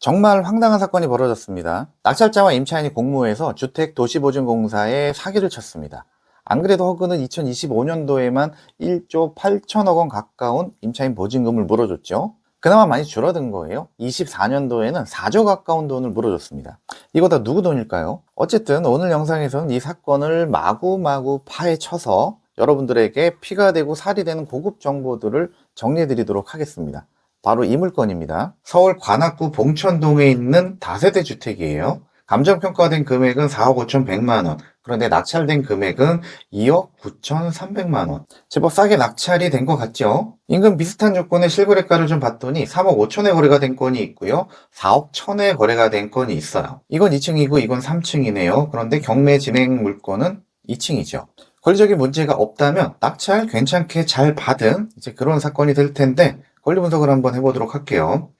정말 황당한 사건이 벌어졌습니다. 낙찰자와 임차인이 공모해서 주택도시보증공사에 사기를 쳤습니다. 안 그래도 허그는 2025년도에만 1조 8천억 원 가까운 임차인 보증금을 물어줬죠. 그나마 많이 줄어든 거예요. 24년도에는 4조 가까운 돈을 물어줬습니다. 이거 다 누구 돈일까요? 어쨌든 오늘 영상에서는 이 사건을 마구마구 파헤쳐서 여러분들에게 피가 되고 살이 되는 고급 정보들을 정리해 드리도록 하겠습니다. 바로 이 물건입니다. 서울 관악구 봉천동에 있는 다세대 주택이에요. 감정평가된 금액은 4억 5,100만 원. 그런데 낙찰된 금액은 2억 9,300만 원. 제법 싸게 낙찰이 된 것 같죠? 인근 비슷한 조건의 실거래가를 좀 봤더니 3억 5천에 거래가 된 건이 있고요. 4억 1천에 거래가 된 건이 있어요. 이건 2층이고 이건 3층이네요. 그런데 경매 진행 물건은 2층이죠. 권리적인 문제가 없다면 낙찰 괜찮게 잘 받은 이제 그런 사건이 될 텐데 권리 분석을 한번 해보도록 할게요.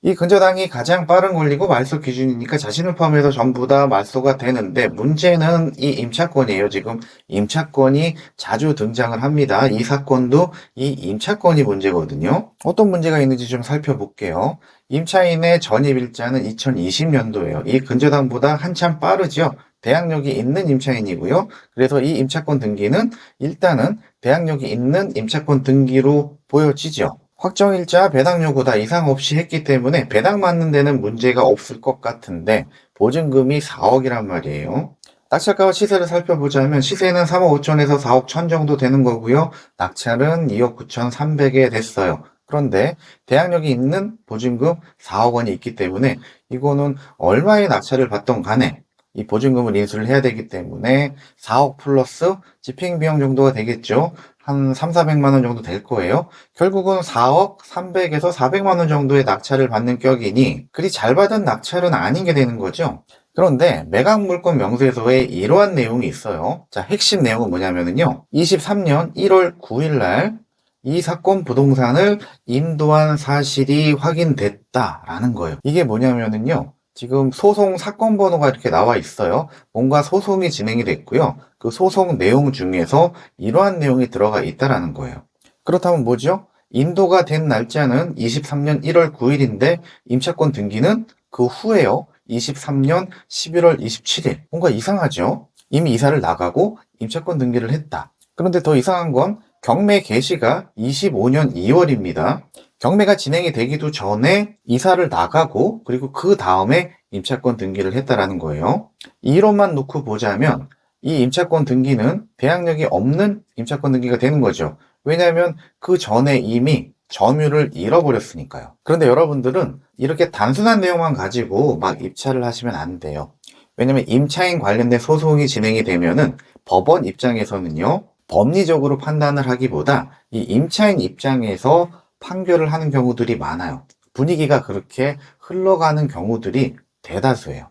이 근저당이 가장 빠른 권리고 말소 기준이니까 자신을 포함해서 전부 다 말소가 되는데 문제는 이 임차권이에요. 지금 임차권이 자주 등장을 합니다. 이 사건도 이 임차권이 문제거든요. 어떤 문제가 있는지 좀 살펴볼게요. 임차인의 전입일자는 2020년도예요. 이 근저당보다 한참 빠르죠. 대항력이 있는 임차인이고요. 그래서 이 임차권 등기는 일단은 대항력이 있는 임차권 등기로 보여지죠. 확정일자, 배당 요구 다 이상 없이 했기 때문에 배당 맞는 데는 문제가 없을 것 같은데 보증금이 4억이란 말이에요. 낙찰가와 시세를 살펴보자면 시세는 3억 5천에서 4억 1천 정도 되는 거고요. 낙찰은 2억 9,300에 됐어요. 그런데 대항력이 있는 보증금 4억 원이 있기 때문에 이거는 얼마의 낙찰을 받던 간에 이 보증금을 인수를 해야 되기 때문에 4억 플러스 집행비용 정도가 되겠죠. 한 3, 400만 원 정도 될 거예요. 결국은 4억 300에서 400만 원 정도의 낙찰을 받는 격이니 그리 잘 받은 낙찰은 아닌 게 되는 거죠. 그런데 매각물권 명세서에 이러한 내용이 있어요. 자, 핵심 내용은 뭐냐면요. 23년 1월 9일 날 이 사건 부동산을 인도한 사실이 확인됐다라는 거예요. 이게 뭐냐면요. 지금 소송 사건 번호가 이렇게 나와 있어요. 뭔가 소송이 진행이 됐고요. 그 소송 내용 중에서 이러한 내용이 들어가 있다라는 거예요. 그렇다면 뭐죠? 인도가 된 날짜는 23년 1월 9일인데 임차권 등기는 그 후에요. 23년 11월 27일. 뭔가 이상하죠? 이미 이사를 나가고 임차권 등기를 했다. 그런데 더 이상한 건 경매 개시가 25년 2월입니다. 경매가 진행이 되기도 전에 이사를 나가고 그리고 그 다음에 임차권 등기를 했다라는 거예요. 이론만 놓고 보자면 이 임차권 등기는 대항력이 없는 임차권 등기가 되는 거죠. 왜냐하면 그 전에 이미 점유를 잃어버렸으니까요. 그런데 여러분들은 이렇게 단순한 내용만 가지고 막 입찰을 하시면 안 돼요. 왜냐하면 임차인 관련된 소송이 진행이 되면은 법원 입장에서는요. 법리적으로 판단을 하기보다 이 임차인 입장에서 판결을 하는 경우들이 많아요. 분위기가 그렇게 흘러가는 경우들이 대다수예요.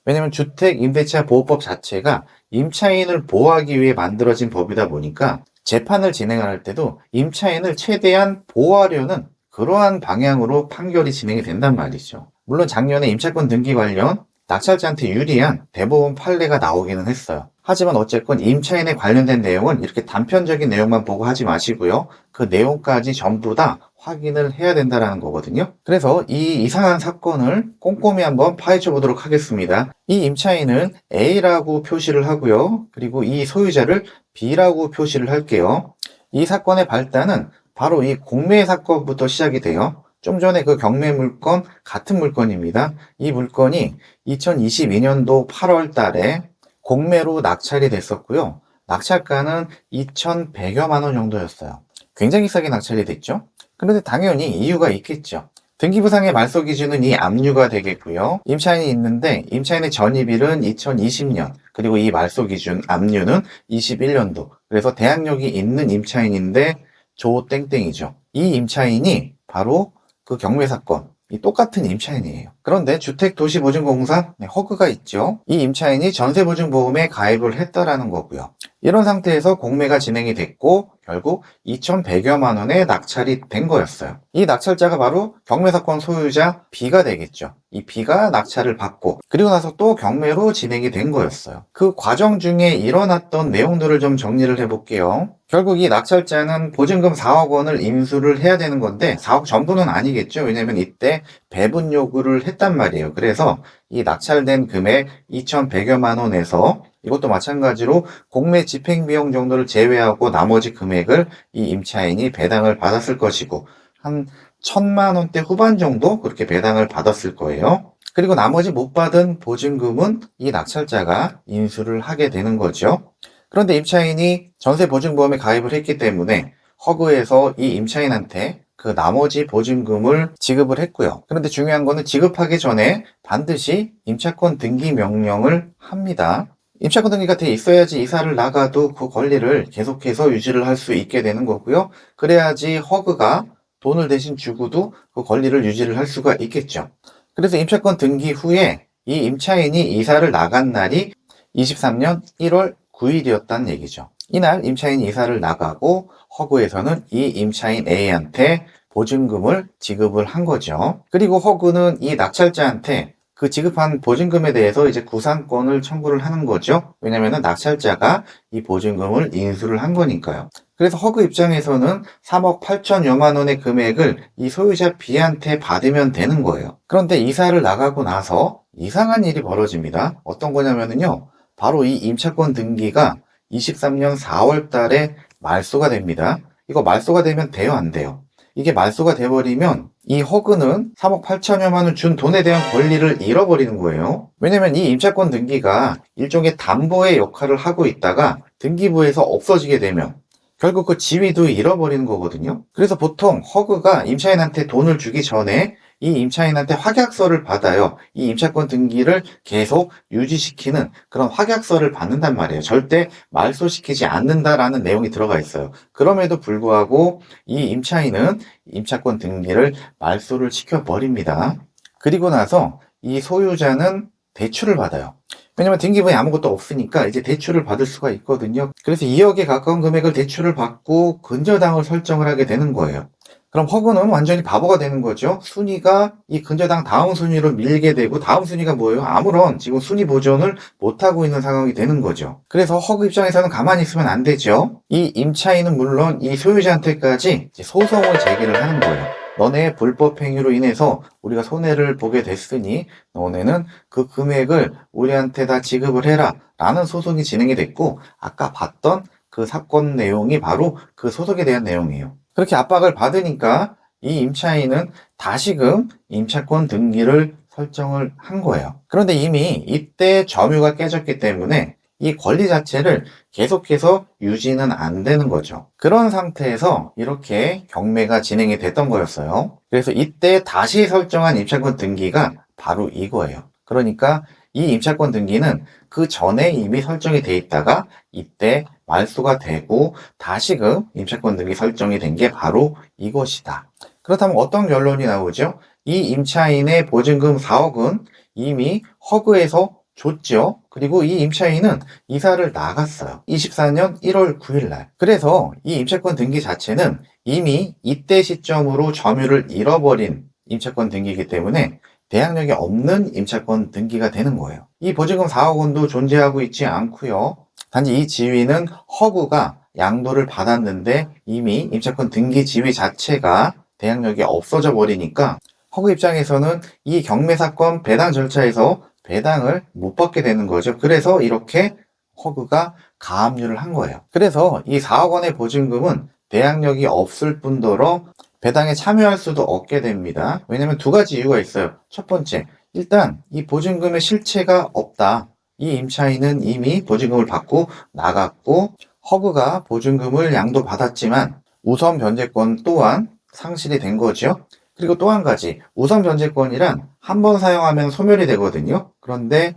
왜냐하면 주택임대차 보호법 자체가 임차인을 보호하기 위해 만들어진 법이다 보니까 재판을 진행할 때도 임차인을 최대한 보호하려는 그러한 방향으로 판결이 진행이 된단 말이죠. 물론 작년에 임차권 등기 관련 낙찰자한테 유리한 대법원 판례가 나오기는 했어요. 하지만 어쨌건 임차인에 관련된 내용은 이렇게 단편적인 내용만 보고 하지 마시고요. 그 내용까지 전부 다 확인을 해야 된다는 거거든요. 그래서 이 이상한 사건을 꼼꼼히 한번 파헤쳐 보도록 하겠습니다. 이 임차인은 A라고 표시를 하고요. 그리고 이 소유자를 B라고 표시를 할게요. 이 사건의 발단은 바로 이 공매 사건부터 시작이 돼요. 좀 전에 그 경매 물건 같은 물건입니다. 이 물건이 2022년도 8월 달에 공매로 낙찰이 됐었고요. 낙찰가는 2,100여만 원 정도였어요. 굉장히 싸게 낙찰이 됐죠. 그런데 당연히 이유가 있겠죠. 등기부상의 말소 기준은 이 압류가 되겠고요. 임차인이 있는데 임차인의 전입일은 2020년 그리고 이 말소 기준 압류는 21년도. 그래서 대항력이 있는 임차인인데 조땡땡이죠. 이 임차인이 바로 그 경매 사건 이 똑같은 임차인이에요. 그런데 주택도시보증공사 허그가 있죠. 이 임차인이 전세보증보험에 가입을 했다라는 거고요. 이런 상태에서 공매가 진행이 됐고 결국 2,100여만 원의 낙찰이 된 거였어요. 이 낙찰자가 바로 경매사건 소유자 B가 되겠죠. 이 B가 낙찰을 받고 그리고 나서 또 경매로 진행이 된 거였어요. 그 과정 중에 일어났던 내용들을 좀 정리를 해볼게요. 결국 이 낙찰자는 보증금 4억 원을 인수를 해야 되는 건데 4억 전부는 아니겠죠. 왜냐면 이때 배분 요구를 했단 말이에요. 그래서 이 낙찰된 금액 2,100여만 원에서 이것도 마찬가지로 공매 집행비용 정도를 제외하고 나머지 금액을 이 임차인이 배당을 받았을 것이고 한 1,000만 원대 후반 정도 그렇게 배당을 받았을 거예요. 그리고 나머지 못 받은 보증금은 이 낙찰자가 인수를 하게 되는 거죠. 그런데 임차인이 전세보증보험에 가입을 했기 때문에 허그에서 이 임차인한테 그 나머지 보증금을 지급을 했고요. 그런데 중요한 거는 지급하기 전에 반드시 임차권 등기 명령을 합니다. 임차권 등기가 돼 있어야지 이사를 나가도 그 권리를 계속해서 유지를 할 수 있게 되는 거고요. 그래야지 허그가 돈을 대신 주고도 그 권리를 유지를 할 수가 있겠죠. 그래서 임차권 등기 후에 이 임차인이 이사를 나간 날이 23년 1월 9일이었다는 얘기죠. 이날 임차인이 이사를 나가고 허그에서는 이 임차인 A한테 보증금을 지급을 한 거죠. 그리고 허그는 이 낙찰자한테 그 지급한 보증금에 대해서 이제 구상권을 청구를 하는 거죠. 왜냐면은 낙찰자가 이 보증금을 인수를 한 거니까요. 그래서 허그 입장에서는 3억 8천여만 원의 금액을 이 소유자 B한테 받으면 되는 거예요. 그런데 이사를 나가고 나서 이상한 일이 벌어집니다. 어떤 거냐면은요. 바로 이 임차권 등기가 23년 4월 달에 말소가 됩니다. 이거 말소가 되면 돼요, 안 돼요? 이게 말소가 돼버리면 이 허그는 3억 8천여만 원 준 돈에 대한 권리를 잃어버리는 거예요. 왜냐면 이 임차권 등기가 일종의 담보의 역할을 하고 있다가 등기부에서 없어지게 되면 결국 그 지위도 잃어버리는 거거든요. 그래서 보통 허그가 임차인한테 돈을 주기 전에 이 임차인한테 확약서를 받아요. 이 임차권 등기를 계속 유지시키는 그런 확약서를 받는단 말이에요. 절대 말소시키지 않는다라는 내용이 들어가 있어요. 그럼에도 불구하고 이 임차인은 임차권 등기를 말소를 시켜버립니다. 그리고 나서 이 소유자는 대출을 받아요. 왜냐면 등기부에 아무것도 없으니까 이제 대출을 받을 수가 있거든요. 그래서 2억에 가까운 금액을 대출을 받고 근저당을 설정을 하게 되는 거예요. 그럼 허그는 완전히 바보가 되는 거죠. 순위가 이 근저당 다음 순위로 밀게 되고 다음 순위가 뭐예요? 아무런 지금 순위 보존을 못하고 있는 상황이 되는 거죠. 그래서 허그 입장에서는 가만히 있으면 안 되죠. 이 임차인은 물론 이 소유자한테까지 소송을 제기를 하는 거예요. 너네 불법 행위로 인해서 우리가 손해를 보게 됐으니 너네는 그 금액을 우리한테 다 지급을 해라 라는 소송이 진행이 됐고 아까 봤던 그 사건 내용이 바로 그 소송에 대한 내용이에요. 그렇게 압박을 받으니까 이 임차인은 다시금 임차권 등기를 설정을 한 거예요. 그런데 이미 이때 점유가 깨졌기 때문에 이 권리 자체를 계속해서 유지는 안 되는 거죠. 그런 상태에서 이렇게 경매가 진행이 됐던 거였어요. 그래서 이때 다시 설정한 임차권 등기가 바로 이거예요. 그러니까 이 임차권 등기는 그 전에 이미 설정이 돼 있다가 이때 말소가 되고 다시금 임차권 등기 설정이 된 게 바로 이것이다. 그렇다면 어떤 결론이 나오죠? 이 임차인의 보증금 4억은 이미 허그에서 줬죠. 그리고 이 임차인은 이사를 나갔어요. 24년 1월 9일 날. 그래서 이 임차권 등기 자체는 이미 이때 시점으로 점유를 잃어버린 임차권 등기이기 때문에 대항력이 없는 임차권 등기가 되는 거예요. 이 보증금 4억 원도 존재하고 있지 않고요. 단지 이 지위는 허그가 양도를 받았는데 이미 임차권 등기 지위 자체가 대항력이 없어져 버리니까 허그 입장에서는 이 경매사건 배당 절차에서 배당을 못 받게 되는 거죠. 그래서 이렇게 허그가 가압류를 한 거예요. 그래서 이 4억 원의 보증금은 대항력이 없을 뿐더러 배당에 참여할 수도 없게 됩니다. 왜냐면 두 가지 이유가 있어요. 첫 번째, 일단 이 보증금의 실체가 없다. 이 임차인은 이미 보증금을 받고 나갔고 허그가 보증금을 양도받았지만 우선 변제권 또한 상실이 된 거죠. 그리고 또 한 가지, 우선 변제권이란 한 번 사용하면 소멸이 되거든요. 그런데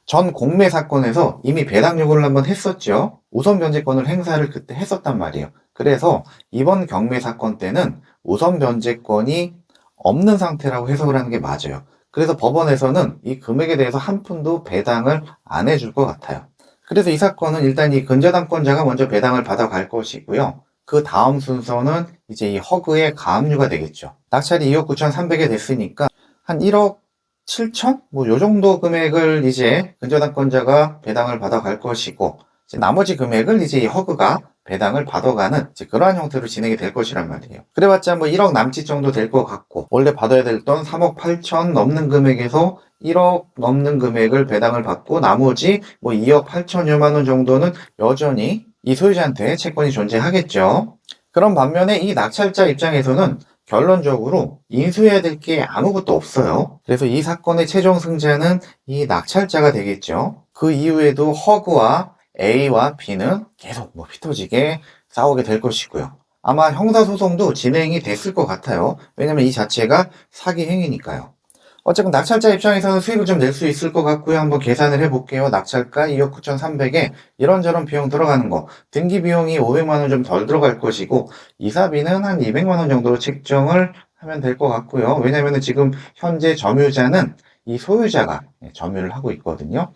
전 공매 사건에서 이미 배당 요구를 한번 했었죠. 우선 변제권을 행사를 그때 했었단 말이에요. 그래서 이번 경매 사건 때는 우선 변제권이 없는 상태라고 해석을 하는 게 맞아요. 그래서 법원에서는 이 금액에 대해서 한 푼도 배당을 안 해줄 것 같아요. 그래서 이 사건은 일단 이 근저당권자가 먼저 배당을 받아갈 것이고요. 그 다음 순서는 이제 이 허그의 가압류가 되겠죠. 낙찰이 2억 9,300에 됐으니까 한 1억 7천? 뭐 요 정도 금액을 이제 근저당권자가 배당을 받아갈 것이고, 이제 나머지 금액을 이제 이 허그가 배당을 받아가는 이제 그러한 형태로 진행이 될 것이란 말이에요. 그래봤자 뭐 1억 남짓 정도 될 것 같고, 원래 받아야 될 돈 3억 8천 넘는 금액에서 1억 넘는 금액을 배당을 받고, 나머지 뭐 2억 8천여만 원 정도는 여전히 이 소유자한테 채권이 존재하겠죠. 그런 반면에 이 낙찰자 입장에서는 결론적으로 인수해야 될 게 아무것도 없어요. 그래서 이 사건의 최종 승자는 이 낙찰자가 되겠죠. 그 이후에도 허그와 A와 B는 계속 뭐 피터지게 싸우게 될 것이고요. 아마 형사소송도 진행이 됐을 것 같아요. 왜냐면 이 자체가 사기 행위니까요. 어쨌든 낙찰자 입장에서는 수익을 좀 낼 수 있을 것 같고요. 한번 계산을 해볼게요. 낙찰가 2억 9,300에 이런저런 비용 들어가는 거, 등기 비용이 500만 원 좀 덜 들어갈 것이고, 이사비는 한 200만 원 정도로 책정을 하면 될 것 같고요. 왜냐면은 지금 현재 점유자는 이 소유자가 점유를 하고 있거든요.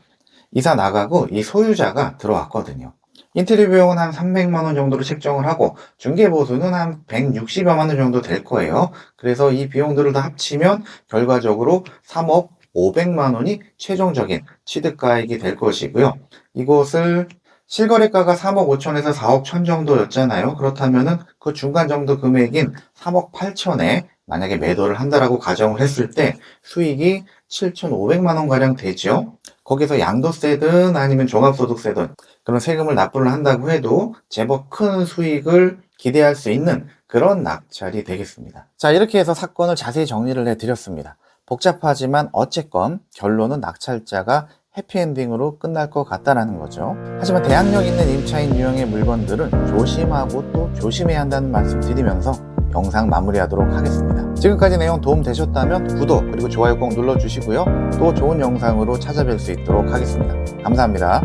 이사 나가고 이 소유자가 들어왔거든요. 인테리어 비용은 한 300만 원 정도로 책정을 하고, 중개보수는 한 160여만 원 정도 될 거예요. 그래서 이 비용들을 다 합치면 결과적으로 3억 500만 원이 최종적인 취득가액이 될 것이고요. 이곳을 실거래가가 3억 5천에서 4억 1천 정도였잖아요. 그렇다면은 그 중간 정도 금액인 3억 8천에 만약에 매도를 한다라고 가정을 했을 때 수익이 7,500만 원 가량 되죠. 거기서 양도세든 아니면 종합소득세든 그런 세금을 납부를 한다고 해도 제법 큰 수익을 기대할 수 있는 그런 낙찰이 되겠습니다. 자, 이렇게 해서 사건을 자세히 정리를 해드렸습니다. 복잡하지만 어쨌건 결론은 낙찰자가 해피엔딩으로 끝날 것 같다라는 거죠. 하지만 대항력 있는 임차인 유형의 물건들은 조심하고 또 조심해야 한다는 말씀 드리면서 영상 마무리하도록 하겠습니다. 지금까지 내용 도움 되셨다면 구독 그리고 좋아요 꼭 눌러주시고요. 또 좋은 영상으로 찾아뵐 수 있도록 하겠습니다. 감사합니다.